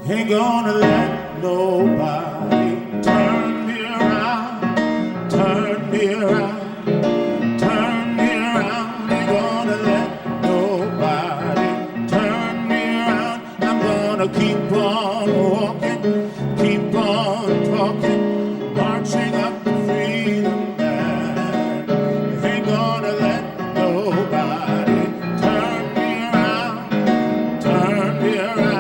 Ain't gonna let nobody turn me around, turn me around, turn me around. Ain't gonna let nobody turn me around. I'm gonna keep on walking, keep on talking, marching up the freedom line. Ain't gonna let nobody turn me around, turn me around.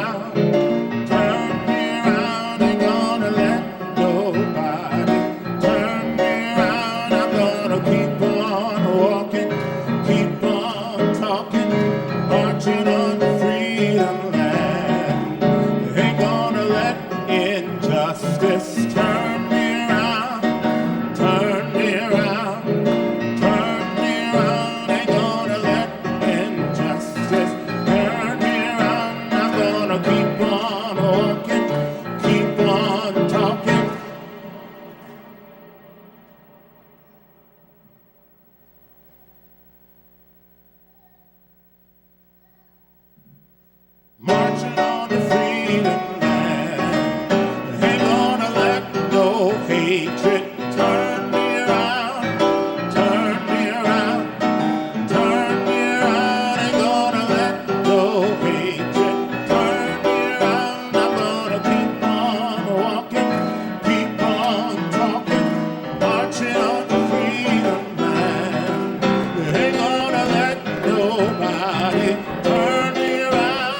Marching on the freedom line, ain't gonna let no hatred turn me around, turn me around, turn me around. Ain't gonna let no hatred turn me around. I'm gonna keep on walking, keep on talking, marching on the freedom line. Ain't gonna let nobody turn me around.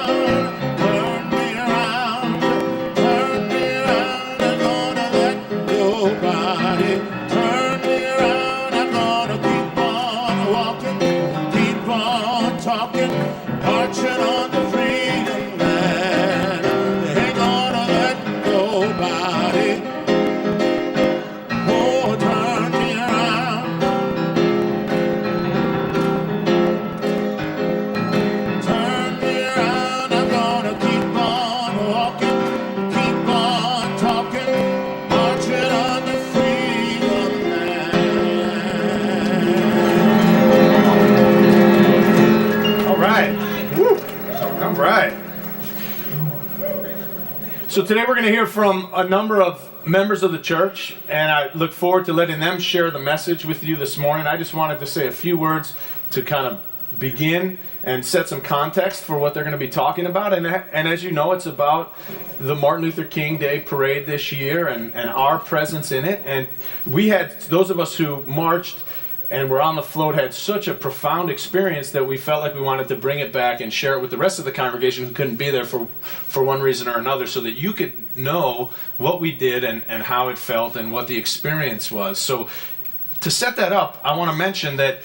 So today we're going to hear from a number of members of the church, and I look forward to letting them share the message with you this morning. I just wanted to say a few words to kind of begin and set some context for what they're going to be talking about. And as you know, it's about the Martin Luther King Day Parade this year and our presence in it. And we had, those of us who marched and were on the float, had such a profound experience that we felt like we wanted to bring it back and share it with the rest of the congregation who couldn't be there for one reason or another, so that you could know what we did and how it felt and what the experience was. So to set that up, I want to mention that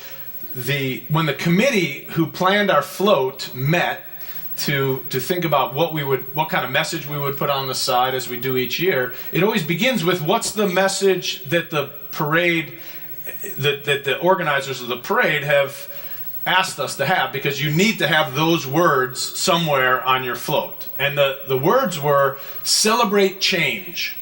when the committee who planned our float met to think about what kind of message we would put on the side as we do each year, it always begins with what's the message that the parade that the organizers of the parade have asked us to have, because you need to have those words somewhere on your float. And the words were celebrate change.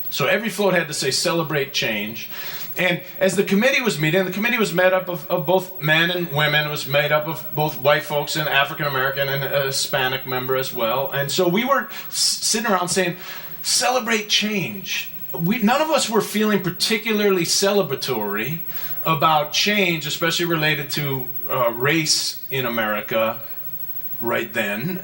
So every float had to say celebrate change. And as the committee was meeting, the committee was made up of both men and women. It was made up of both white folks and African American and a Hispanic member as well. And so we were sitting around saying, celebrate change. None of us were feeling particularly celebratory about change, especially related to race in America right then.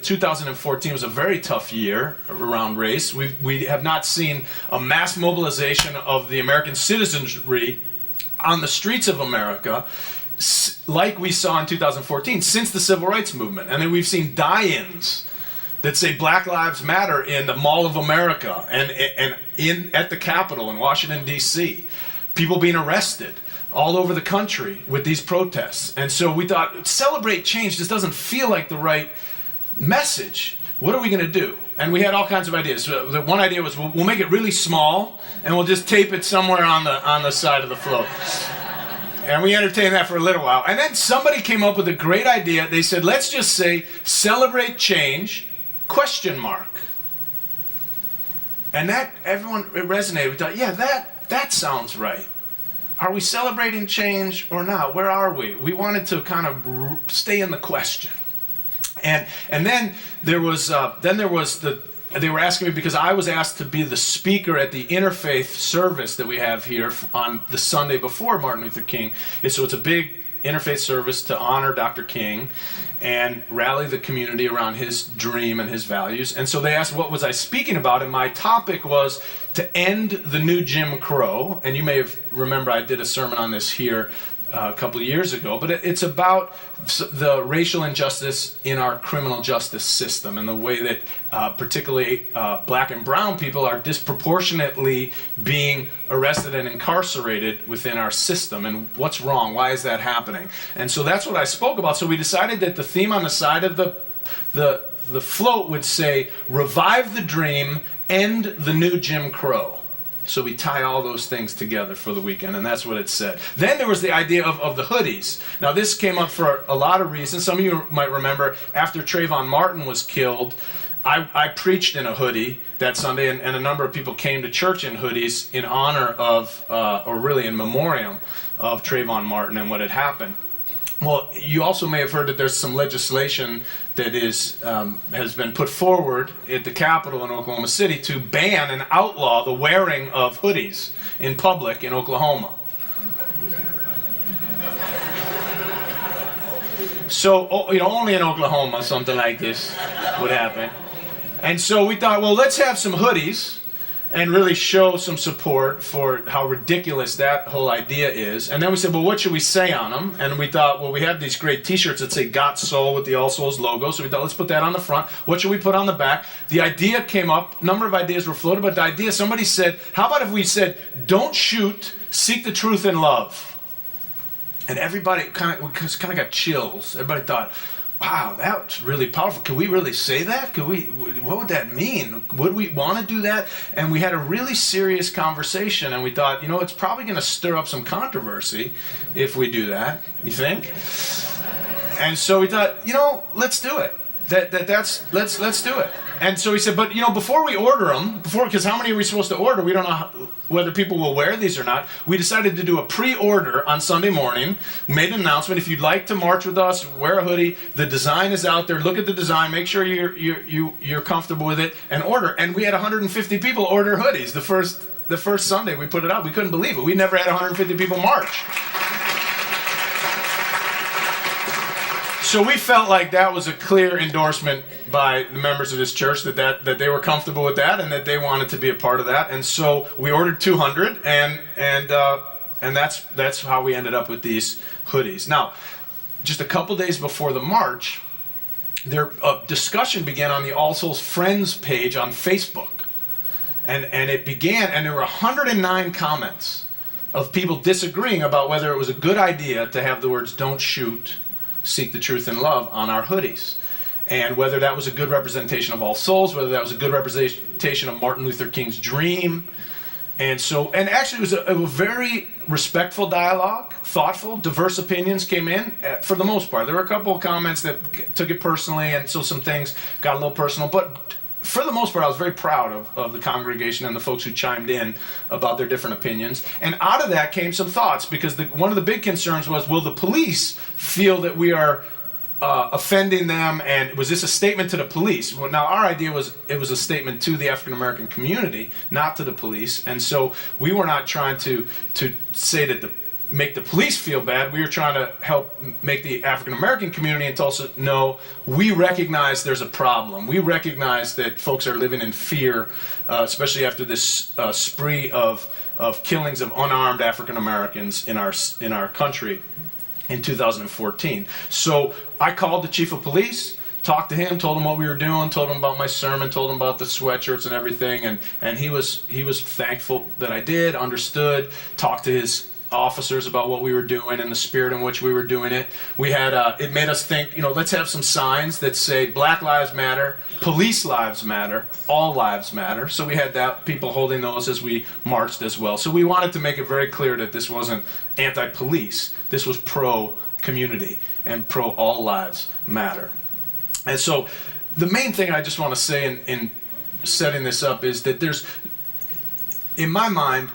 2014 was a very tough year around race. We have not seen a mass mobilization of the American citizenry on the streets of America like we saw in 2014 since the Civil Rights Movement. And then we've seen die-ins that say Black Lives Matter in the Mall of America and at the Capitol in Washington, D.C. People being arrested all over the country with these protests. And so we thought, celebrate change just doesn't feel like the right message. What are we going to do? And we had all kinds of ideas. So the one idea was we'll make it really small and we'll just tape it somewhere on the side of the float. And we entertained that for a little while. And then somebody came up with a great idea. They said, let's just say celebrate change, ? And that, everyone, it resonated. We thought, yeah, that sounds right. Are we celebrating change or not? Where are we? We wanted to kind of stay in the question. And then there was they were asking me, because I was asked to be the speaker at the interfaith service that we have here on the Sunday before Martin Luther King. And so it's a big interfaith service to honor Dr. King and rally the community around his dream and his values. And so they asked what was I speaking about, and my topic was to end the new Jim Crow. And you may have remember I did a sermon on this here a couple of years ago, but it's about the racial injustice in our criminal justice system and the way that particularly black and brown people are disproportionately being arrested and incarcerated within our system, and what's wrong, why is that happening? And so that's what I spoke about. So we decided that the theme on the side of the float would say, revive the dream, end the new Jim Crow. So we tie all those things together for the weekend, and that's what it said. Then there was the idea of the hoodies. Now this came up for a lot of reasons. Some of you might remember after Trayvon Martin was killed, I preached in a hoodie that Sunday, and a number of people came to church in hoodies in honor of, or really in memoriam of Trayvon Martin and what had happened. Well, you also may have heard that there's some legislation that has been put forward at the Capitol in Oklahoma City to ban and outlaw the wearing of hoodies in public in Oklahoma. So, only in Oklahoma something like this would happen. And so we thought, well, let's have some hoodies and really show some support for how ridiculous that whole idea is. And then we said, well, what should we say on them? And we thought, well, we have these great t-shirts that say Got Soul with the All Souls logo. So we thought, let's put that on the front. What should we put on the back? The idea came up. A number of ideas were floated, but the idea, somebody said, how about if we said, don't shoot, seek the truth in love? And everybody kind of got chills. Everybody thought, wow, that's really powerful. Could we really say that? What would that mean? Would we want to do that? And we had a really serious conversation, and we thought, it's probably going to stir up some controversy if we do that. You think? And so we thought, let's do it. Let's do it. And so he said, but before we order them, because how many are we supposed to order? We don't know whether people will wear these or not. We decided to do a pre-order on Sunday morning. We made an announcement. If you'd like to march with us, wear a hoodie. The design is out there. Look at the design. Make sure you're comfortable with it, and order. And we had 150 people order hoodies the first Sunday we put it out. We couldn't believe it. We never had 150 people march. So we felt like that was a clear endorsement by the members of this church that they were comfortable with that and that they wanted to be a part of that. And so we ordered 200, and that's how we ended up with these hoodies. Now, just a couple days before the march, a discussion began on the All Souls Friends page on Facebook. And it began, and there were 109 comments of people disagreeing about whether it was a good idea to have the words "Don't shoot, seek the truth in love" on our hoodies, and whether that was a good representation of All Souls, whether that was a good representation of Martin Luther King's dream. And actually it was a very respectful dialogue, thoughtful, diverse opinions came in for the most part. There were a couple of comments that took it personally, and so some things got a little personal, but for the most part, I was very proud of the congregation and the folks who chimed in about their different opinions. And out of that came some thoughts, because one of the big concerns was, will the police feel that we are offending them, and was this a statement to the police? Well, now our idea was it was a statement to the African American community, not to the police. And so we were not trying to say that make the police feel bad. We were trying to help make the African American community in Tulsa know we recognize there's a problem. We recognize that folks are living in fear, especially after this spree of killings of unarmed African Americans in our country in 2014. So I called the chief of police, talked to him, told him what we were doing, told him about my sermon, told him about the sweatshirts and everything, and he was thankful that I did, understood, talked to his officers about what we were doing and the spirit in which we were doing it. We had it made us think, let's have some signs that say Black Lives Matter, Police Lives Matter, All Lives Matter. So we had people holding those as we marched as well. So we wanted to make it very clear that this wasn't anti-police. This was pro-community and pro-all lives matter. And so the main thing I just want to say in setting this up is that in my mind,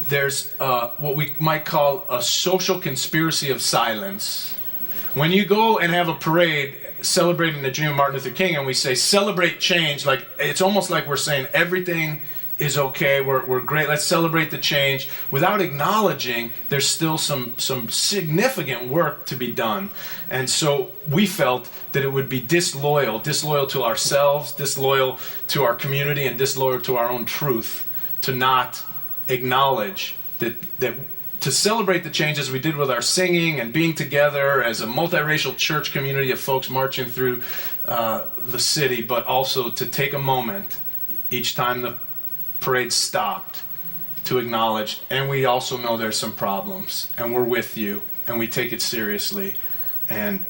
there's what we might call a social conspiracy of silence. When you go and have a parade celebrating the dream of Martin Luther King and we say celebrate change, like it's almost like we're saying everything is okay, we're great, let's celebrate the change, without acknowledging there's still some significant work to be done. And so we felt that it would be disloyal to ourselves, disloyal to our community, and disloyal to our own truth to not acknowledge that to celebrate the changes we did with our singing and being together as a multiracial church community of folks marching through the city, but also to take a moment each time the parade stopped to acknowledge, and we also know there's some problems, and we're with you, and we take it seriously. And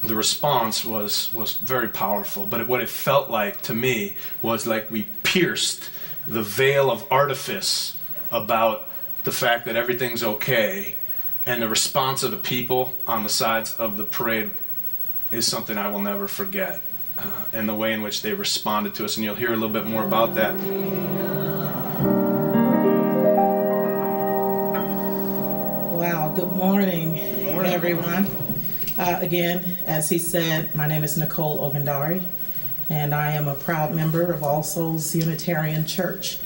the response was very powerful, but what it felt like to me was like we pierced the veil of artifice about the fact that everything's okay, and the response of the people on the sides of the parade is something I will never forget, and the way in which they responded to us, and you'll hear a little bit more about that. Wow, good morning, everyone. Again, as he said, my name is Nicole Ogundare, and I am a proud member of All Souls Unitarian Church.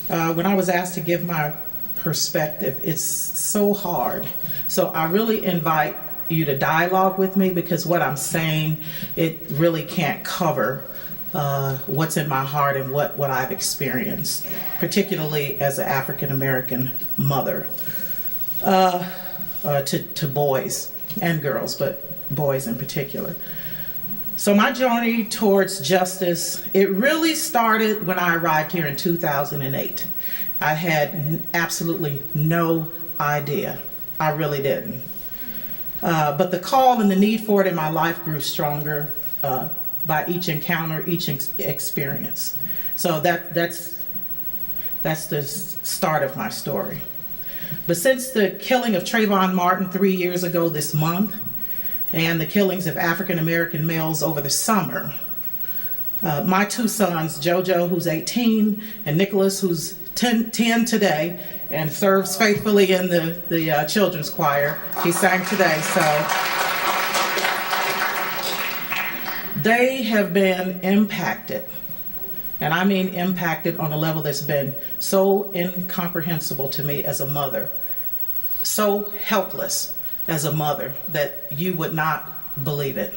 When I was asked to give my perspective, it's so hard. So I really invite you to dialogue with me, because what I'm saying, it really can't cover what's in my heart and what I've experienced, particularly as an African American mother, to boys and girls, but boys in particular. So my journey towards justice, it really started when I arrived here in 2008. I had absolutely no idea. I really didn't. But the call and the need for it in my life grew stronger by each encounter, each experience. So that's the start of my story. But since the killing of Trayvon Martin 3 years ago this month, and the killings of African American males over the summer, my two sons, JoJo, who's 18, and Nicholas, who's 10 today, and serves faithfully in the children's choir. He sang today, so they have been impacted, and I mean impacted on a level that's been so incomprehensible to me as a mother, so helpless as a mother that you would not believe it.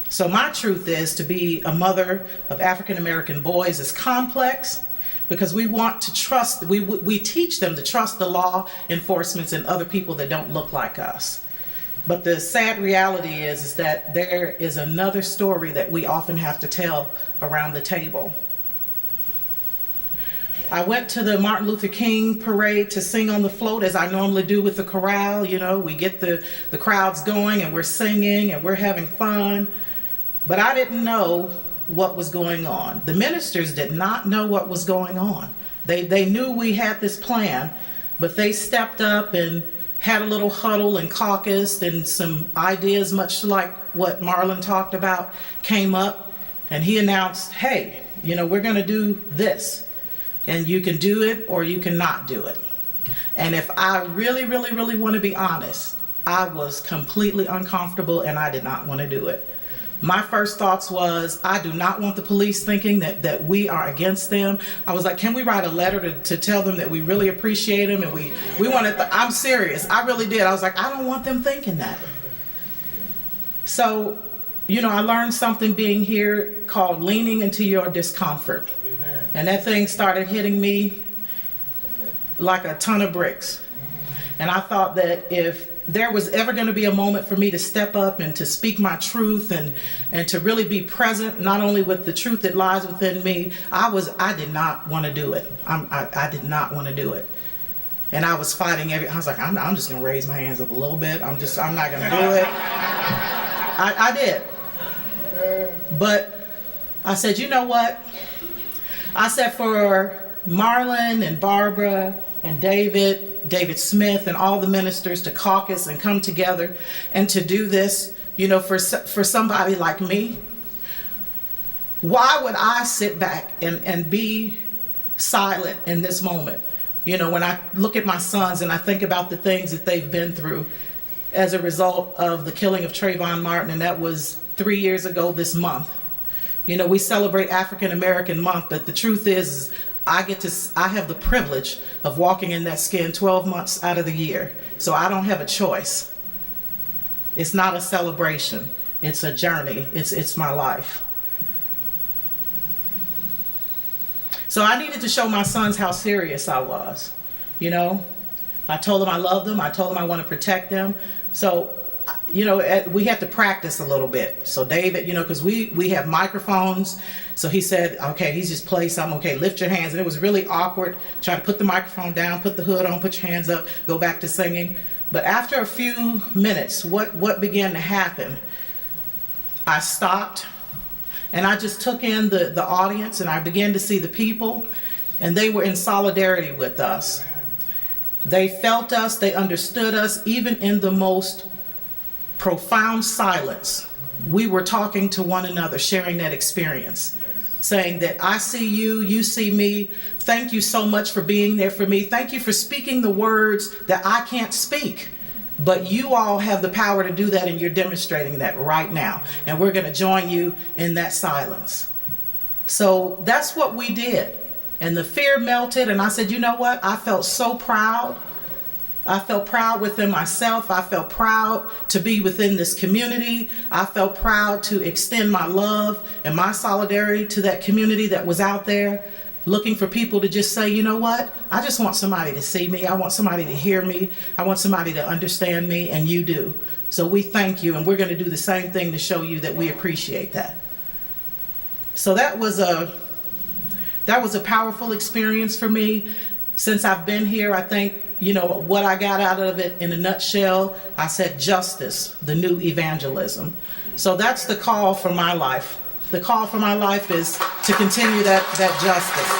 So my truth is, to be a mother of African American boys is complex, because we want to trust, we teach them to trust the law enforcement and other people that don't look like us. But the sad reality is that there is another story that we often have to tell around the table. I went to the Martin Luther King parade to sing on the float, as I normally do with the chorale. You know, we get the crowds going and we're singing and we're having fun. But I didn't know what was going on. The ministers did not know what was going on. They knew we had this plan, but they stepped up and had a little huddle and caucused, and some ideas, much like what Marlin talked about, came up, and he announced, hey, you know, we're gonna do this, and you can do it or you cannot do it. And if I really want to be honest, I was completely uncomfortable and I did not want to do it. My first thoughts was, I do not want the police thinking that we are against them. I was like, can we write a letter to tell them that we really appreciate them, and we want to, I'm serious, I really did. I was like, I don't want them thinking that. So, you know, I learned something being here called leaning into your discomfort. And that thing started hitting me like a ton of bricks. And I thought that if there was ever going to be a moment for me to step up and to speak my truth and to really be present, not only with the truth that lies within me, I did not want to do it. I did not want to do it. And I was fighting I was like, I'm just going to raise my hands up a little bit. I'm not going to do it. I did. But I said, you know what? I said, for Marlin and Barbara and David Smith and all the ministers to caucus and come together and to do this, you know, for somebody like me, why would I sit back and be silent in this moment? You know, when I look at my sons and I think about the things that they've been through as a result of the killing of Trayvon Martin, and that was 3 years ago this month. You know, we celebrate African American Month, but the truth is I have the privilege of walking in that skin 12 months out of the year. So I don't have a choice. It's not a celebration. It's a journey. It's my life. So I needed to show my sons how serious I was. You know, I told them I loved them. I told them I want to protect them. So, you know, we had to practice a little bit. So David, you know, because we have microphones. So he said, okay, he's just played something. Okay, lift your hands. And it was really awkward trying to put the microphone down, put the hood on, put your hands up, go back to singing. But after a few minutes, what began to happen? I stopped and I just took in the audience, and I began to see the people, and they were in solidarity with us. They felt us, they understood us, even in the most profound silence. We were talking to one another, sharing that experience, saying that I see you, you see me. Thank you so much for being there for me. Thank you for speaking the words that I can't speak. But you all have the power to do that, and you're demonstrating that right now. And we're going to join you in that silence. So that's what we did. And the fear melted, and I said, you know what? I felt so proud. I felt proud within myself. I felt proud to be within this community. I felt proud to extend my love and my solidarity to that community that was out there looking for people to just say, you know what? I just want somebody to see me. I want somebody to hear me. I want somebody to understand me, and you do. So we thank you, and we're going to do the same thing to show you that we appreciate that. So that was a powerful experience for me. Since I've been here, I think, you know, what I got out of it in a nutshell, I said justice, the new evangelism. So that's the call for my life. The call for my life is to continue that justice.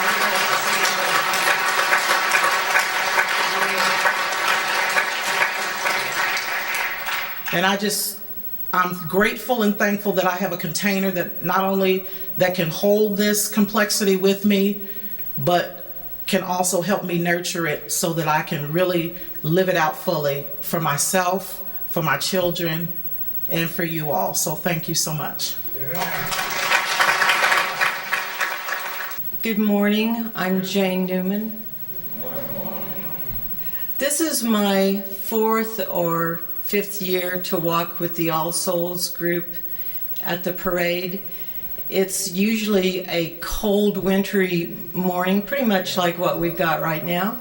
And I'm grateful and thankful that I have a container that not only that can hold this complexity with me, but can also help me nurture it so that I can really live it out fully for myself, for my children, and for you all. So thank you so much. Good morning, I'm Jane Newman. This is my 4th or 5th year to walk with the All Souls group at the parade. It's usually a cold, wintry morning, pretty much like what we've got right now.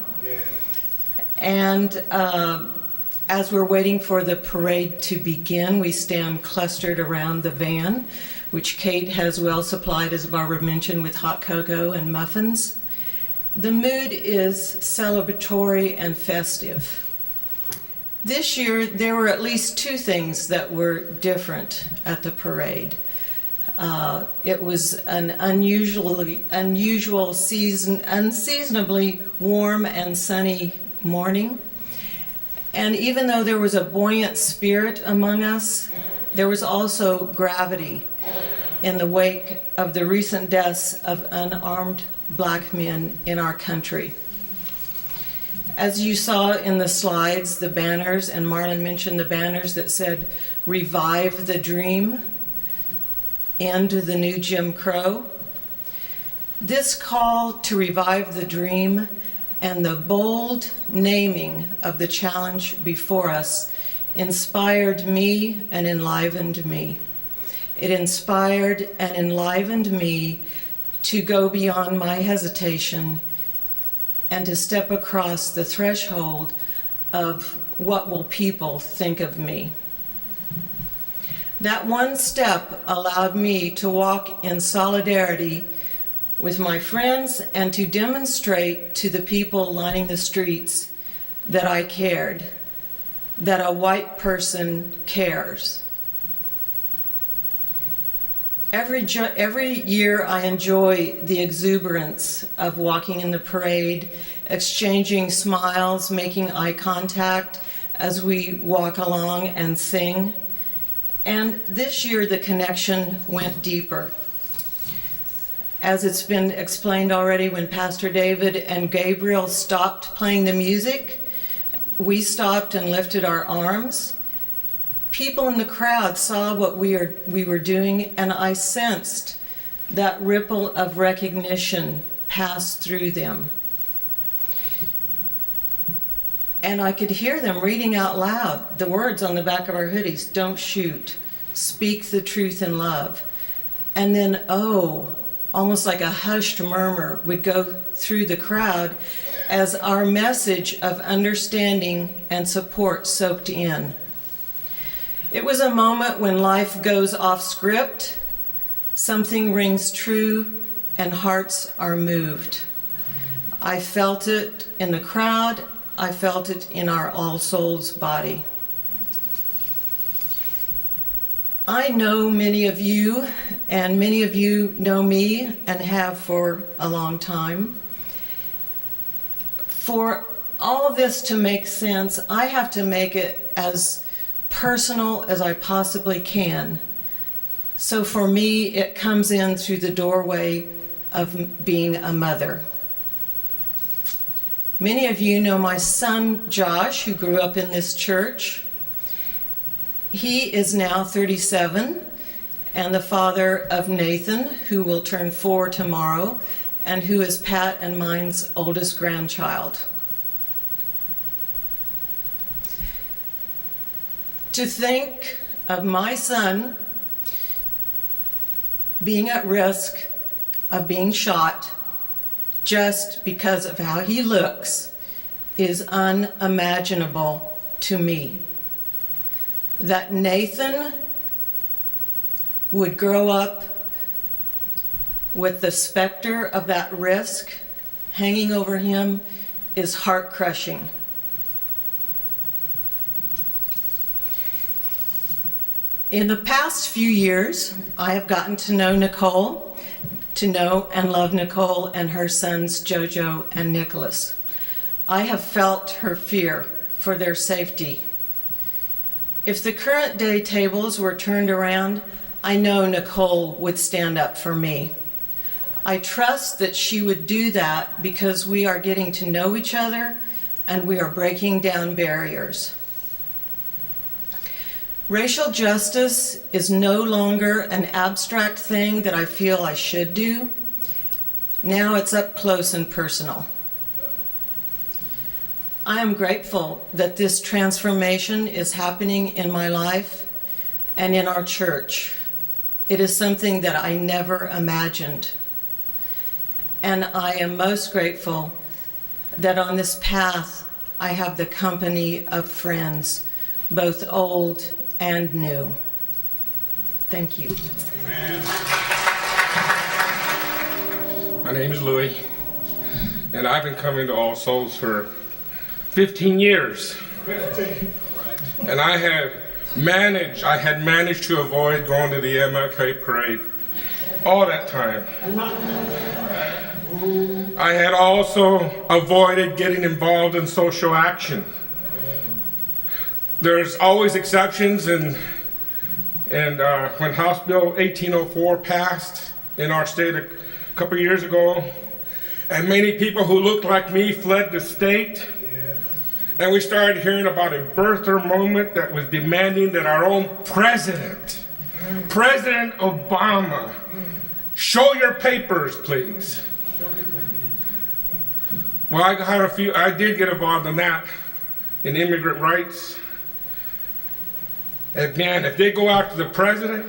And as we're waiting for the parade to begin, we stand clustered around the van, which Kate has well supplied, as Barbara mentioned, with hot cocoa and muffins. The mood is celebratory and festive. This year, there were at least 2 things that were different at the parade. It was an unseasonably warm and sunny morning. And even though there was a buoyant spirit among us, there was also gravity in the wake of the recent deaths of unarmed black men in our country. As you saw in the slides, the banners, and Marlin mentioned the banners that said, "Revive the Dream," "End the New Jim Crow." This call to revive the dream and the bold naming of the challenge before us inspired me and enlivened me. It inspired and enlivened me to go beyond my hesitation and to step across the threshold of what will people think of me. That one step allowed me to walk in solidarity with my friends and to demonstrate to the people lining the streets that I cared, that a white person cares. Every year I enjoy the exuberance of walking in the parade, exchanging smiles, making eye contact as we walk along and sing. And this year the connection went deeper. As it's been explained already, when Pastor David and Gabriel stopped playing the music, we stopped and lifted our arms. People in the crowd saw what we were doing, and I sensed that ripple of recognition pass through them. And I could hear them reading out loud the words on the back of our hoodies: don't shoot, speak the truth in love. And then, almost like a hushed murmur would go through the crowd as our message of understanding and support soaked in. It was a moment when life goes off script, something rings true, and hearts are moved. I felt it in the crowd. I felt it in our All Souls body. I know many of you, and many of you know me and have for a long time. For all this to make sense, I have to make it as personal as I possibly can. So for me, it comes in through the doorway of being a mother. Many of you know my son, Josh, who grew up in this church. He is now 37 and the father of Nathan, who will turn 4 tomorrow, and who is Pat and mine's oldest grandchild. To think of my son being at risk of being shot just because of how he looks is unimaginable to me. That Nathan would grow up with the specter of that risk hanging over him is heart-crushing. In the past few years, I have gotten to know Nicole, to know and love Nicole and her sons Jojo and Nicholas. I have felt her fear for their safety. If the current day tables were turned around, I know Nicole would stand up for me. I trust that she would do that because we are getting to know each other and we are breaking down barriers. Racial justice is no longer an abstract thing that I feel I should do. Now it's up close and personal. I am grateful that this transformation is happening in my life and in our church. It is something that I never imagined. And I am most grateful that on this path I have the company of friends, both old and new. Thank you. My name is Louie, and I've been coming to All Souls for 15 years. And I had managed to avoid going to the MLK parade all that time. I had also avoided getting involved in social action. There's always exceptions, and when House Bill 1804 passed in our state a couple years ago, and many people who looked like me fled the state, and we started hearing about a birther moment that was demanding that our own President Obama, show your papers, please. Well, I did get involved in that, in immigrant rights. And man, if they go after the president,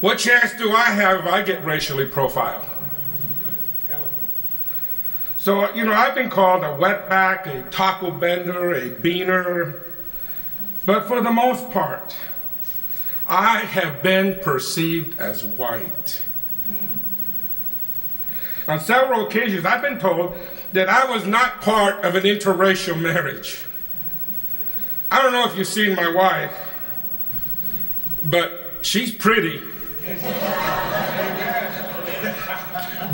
what chance do I have if I get racially profiled? So, I've been called a wetback, a taco bender, a beaner, but for the most part, I have been perceived as white. On several occasions, I've been told that I was not part of an interracial marriage. I don't know if you've seen my wife, but she's pretty.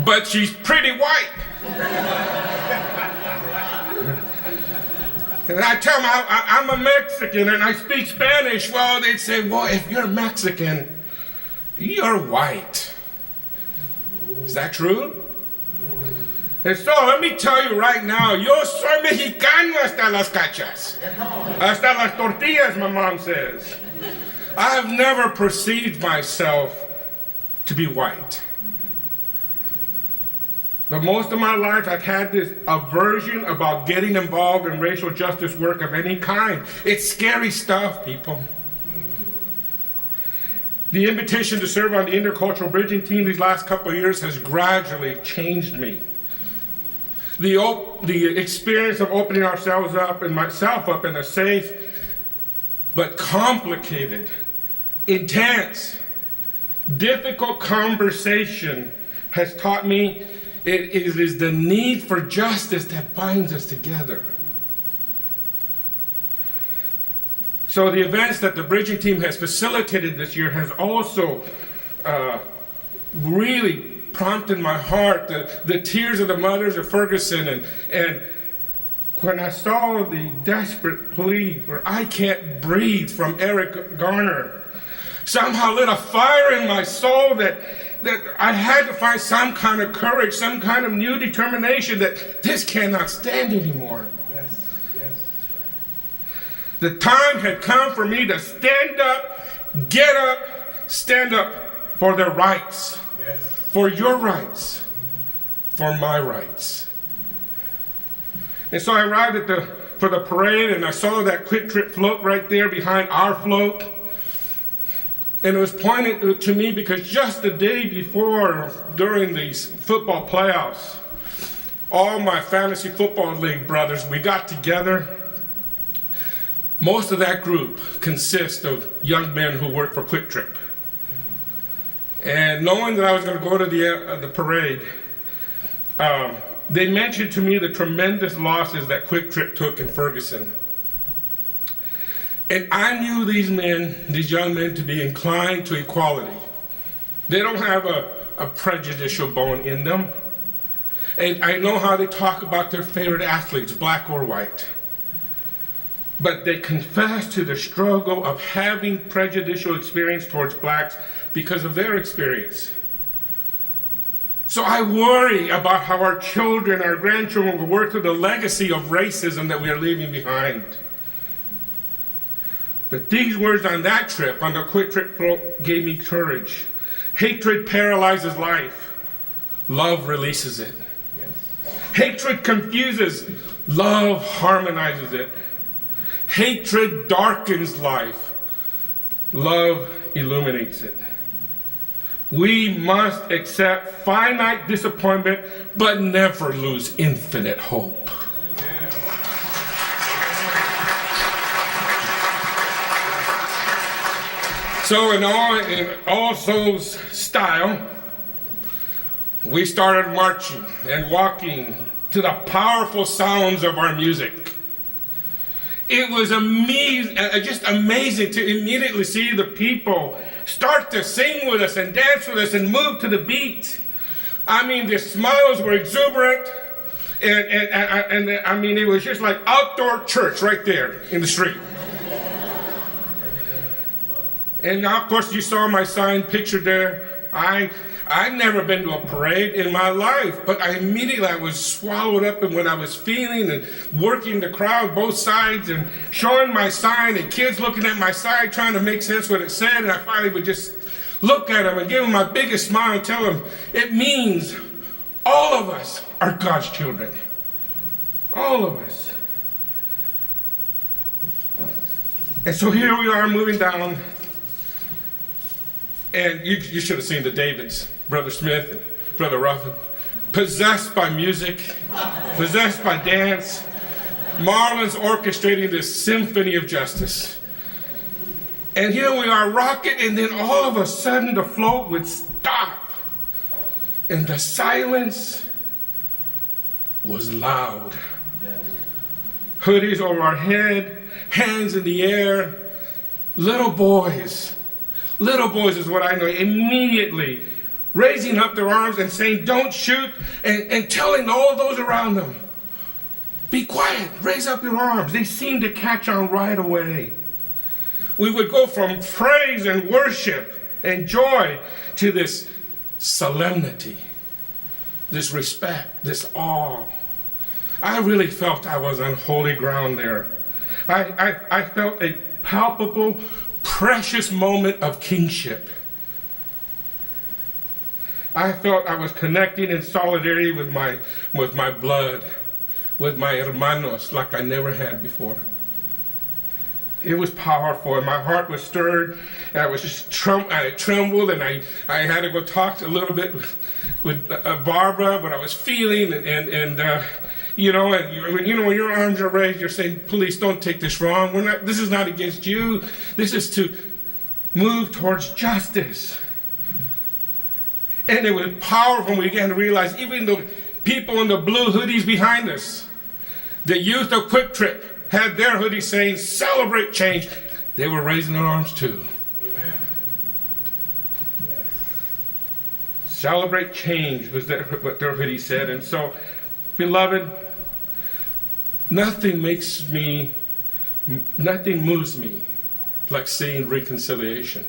But she's pretty white. And I tell them I'm a Mexican and I speak Spanish. Well, they'd say, well, if you're Mexican, you're white. Is that true? And so let me tell you right now, yo soy mexicano hasta las cachas. Hasta las tortillas, my mom says. I have never perceived myself to be white. But most of my life, I've had this aversion about getting involved in racial justice work of any kind. It's scary stuff, people. The invitation to serve on the intercultural bridging team these last couple of years has gradually changed me. The experience of opening ourselves up and myself up in a safe but complicated, intense, difficult conversation has taught me it is the need for justice that binds us together. So the events that the bridging team has facilitated this year has also really prompted my heart, the tears of the mothers of Ferguson, and when I saw the desperate plea for "I can't breathe" from Eric Garner, somehow lit a fire in my soul that I had to find some kind of courage, some kind of new determination that this cannot stand anymore. Yes. The time had come for me to stand up, get up, stand up for their rights, for your rights, for my rights. And so I arrived for the parade, and I saw that Quick Trip float right there behind our float. And it was pointed to me because just the day before, during these football playoffs, all my fantasy football league brothers, we got together. Most of that group consists of young men who work for Quick Trip. And knowing that I was going to go to the parade, they mentioned to me the tremendous losses that Quick Trip took in Ferguson. And I knew these young men, to be inclined to equality. They don't have a prejudicial bone in them. And I know how they talk about their favorite athletes, black or white. But they confess to the struggle of having prejudicial experience towards blacks because of their experience. So I worry about how our children, our grandchildren will work through the legacy of racism that we are leaving behind. But these words on that trip, on the Quick Trip float, gave me courage. Hatred paralyzes life. Love releases it. Hatred confuses. Love harmonizes it. Hatred darkens life. Love illuminates it. We must accept finite disappointment, but never lose infinite hope. So in All Souls style, we started marching and walking to the powerful sounds of our music. It was just amazing to immediately see the people start to sing with us and dance with us and move to the beat. I mean, their smiles were exuberant, and I mean, it was just like outdoor church right there in the street. And now, of course, you saw my signed picture there. I'd never been to a parade in my life, but I was swallowed up in what I was feeling and working the crowd both sides and showing my sign and kids looking at my sign trying to make sense what it said. And I finally would just look at them and give them my biggest smile and tell them it means all of us are God's children. All of us. And so here we are moving down. And you should have seen the Davids, Brother Smith and Brother Ruffin, possessed by music, possessed by dance. Marlin's orchestrating this symphony of justice. And here we are rocking, and then all of a sudden the float would stop. And the silence was loud. Hoodies over our head, hands in the air, little boys is what I know, immediately raising up their arms and saying, "Don't shoot," and telling all those around them, "Be quiet, raise up your arms." They seemed to catch on right away. We would go from praise and worship and joy to this solemnity, this respect, this awe. I really felt I was on holy ground there. I felt a palpable precious moment of kingship. I felt I was connecting in solidarity with my blood, with my hermanos, like I never had before. It was powerful, and my heart was stirred, and I was just I trembled, and I had to go talk a little bit with Barbara, but I was feeling, and when your arms are raised, you're saying, "Police, don't take this wrong. This is not against you. This is to move towards justice." And it was powerful when we began to realize, even the people in the blue hoodies behind us, the youth of Quick Trip, had their hoodies saying, "Celebrate change." They were raising their arms too. Amen. Yes. Celebrate change was what their hoodie said. And so, beloved, nothing moves me like seeing reconciliation.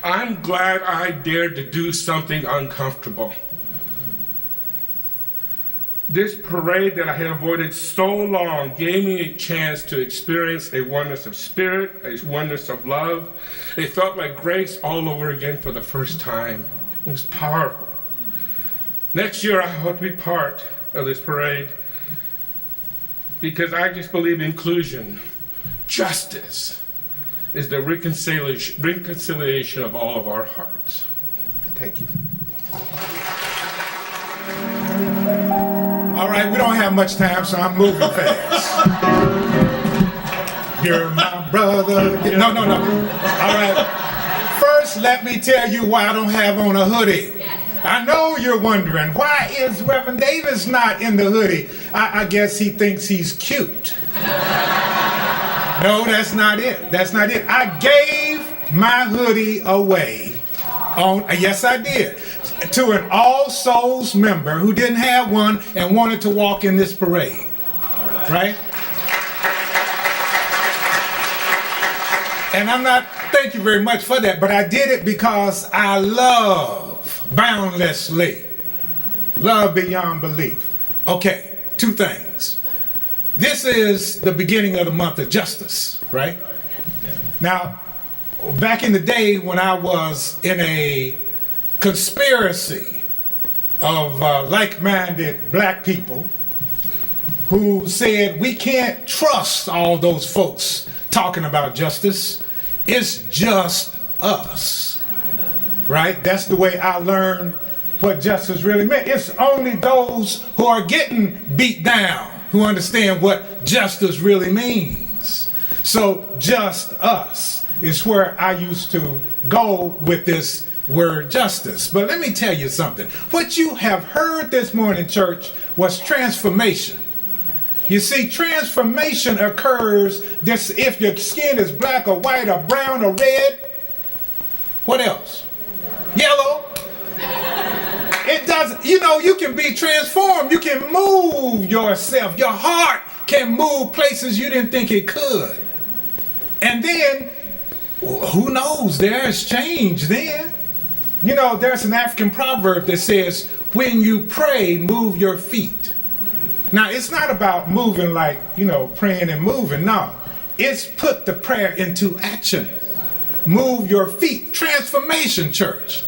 I'm glad I dared to do something uncomfortable. This parade that I had avoided so long gave me a chance to experience a oneness of spirit, a oneness of love. It felt like grace all over again for the first time. It was powerful. Next year, I hope to be part of this parade because I just believe inclusion, justice, is the reconciliation of all of our hearts. Thank you. All right, we don't have much time, so I'm moving fast. You're my brother. No. All right. First, let me tell you why I don't have on a hoodie. I know you're wondering, why is Reverend Davis not in the hoodie? I guess he thinks he's cute. No, that's not it. That's not it. I gave my hoodie away yes, I did, to an All Souls member who didn't have one and wanted to walk in this parade, right? And thank you very much for that, but I did it because I love boundlessly, love beyond belief. Okay, two things. This is the beginning of the month of justice, right? Now, back in the day when I was in a conspiracy of like-minded black people who said we can't trust all those folks talking about justice, it's just us, right? That's the way I learned what justice really meant. It's only those who are getting beat down who understand what justice really means. So just us is where I used to go with this word justice. But let me tell you something. What you have heard this morning, church, was transformation. You see, transformation occurs if your skin is black or white or brown or red. What else? Yellow. It does, you can be transformed. You can move yourself. Your heart can move places you didn't think it could. And then, who knows, there's change then. There's an African proverb that says, when you pray, move your feet. Now, it's not about moving like, praying and moving. No, it's put the prayer into action. Move your feet. Transformation, church.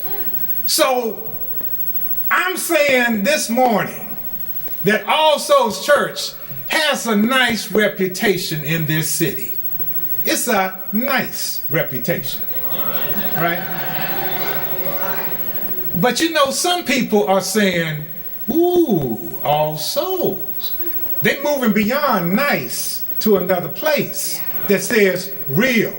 So, I'm saying this morning that All Souls Church has a nice reputation in this city. It's a nice reputation, right? But some people are saying, ooh, All Souls. They're moving beyond nice to another place that says real.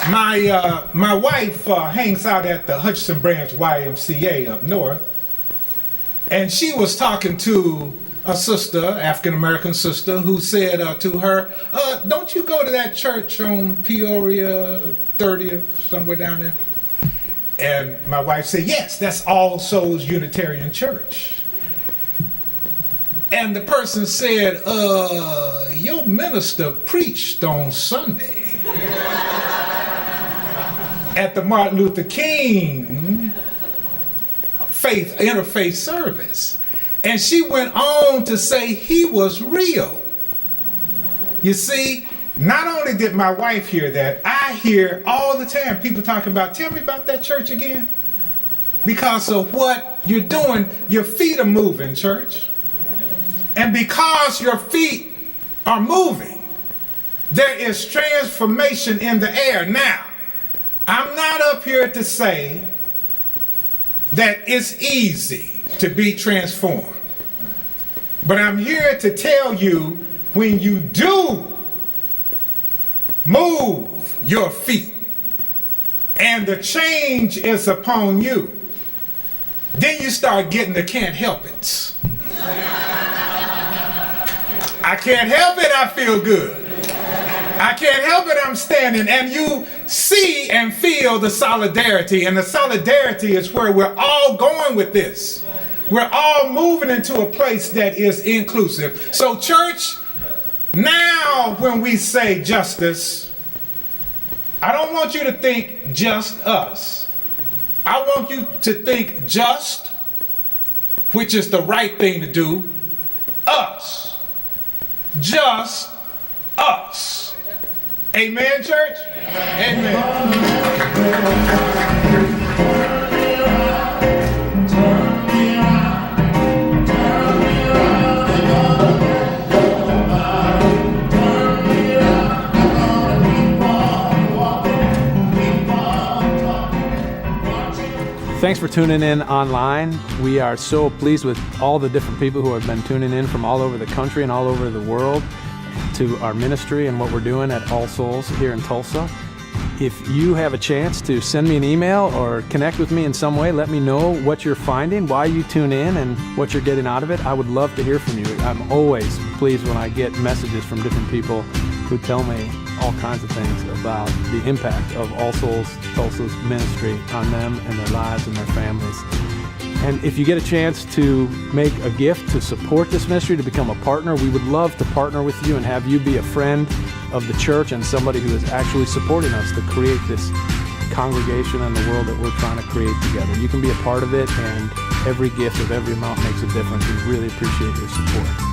My wife hangs out at the Hutchinson Branch YMCA up north, and she was talking to a sister, African-American sister, who said to her, don't you go to that church on Peoria 30th, somewhere down there? And my wife said, yes, that's All Souls Unitarian Church. And the person said, your minister preached on Sunday at the Martin Luther King interfaith service. And she went on to say he was real. You see, not only did my wife hear that, I hear all the time people talking about, tell me about that church again. Because of what you're doing, your feet are moving, church. And because your feet are moving, there is transformation in the air. Now, I'm not up here to say that it's easy to be transformed. But I'm here to tell you, when you do move your feet and the change is upon you, then you start getting the can't help it. I can't help it, I feel good. I can't help it, I'm standing. And you see and feel the solidarity. And the solidarity is where we're all going with this. We're all moving into a place that is inclusive. So church, now when we say justice, I don't want you to think just us. I want you to think just, which is the right thing to do, us. Just us. Amen, church? Amen. Thanks for tuning in online. We are so pleased with all the different people who have been tuning in from all over the country and all over the world to our ministry and what we're doing at All Souls here in Tulsa. If you have a chance to send me an email or connect with me in some way, let me know what you're finding, why you tune in, and what you're getting out of it. I would love to hear from you. I'm always pleased when I get messages from different people who tell me all kinds of things about the impact of All Souls Tulsa's ministry on them and their lives and their families. And if you get a chance to make a gift to support this ministry, to become a partner, we would love to partner with you and have you be a friend of the church and somebody who is actually supporting us to create this congregation and the world that we're trying to create together. You can be a part of it, and every gift of every amount makes a difference. We really appreciate your support.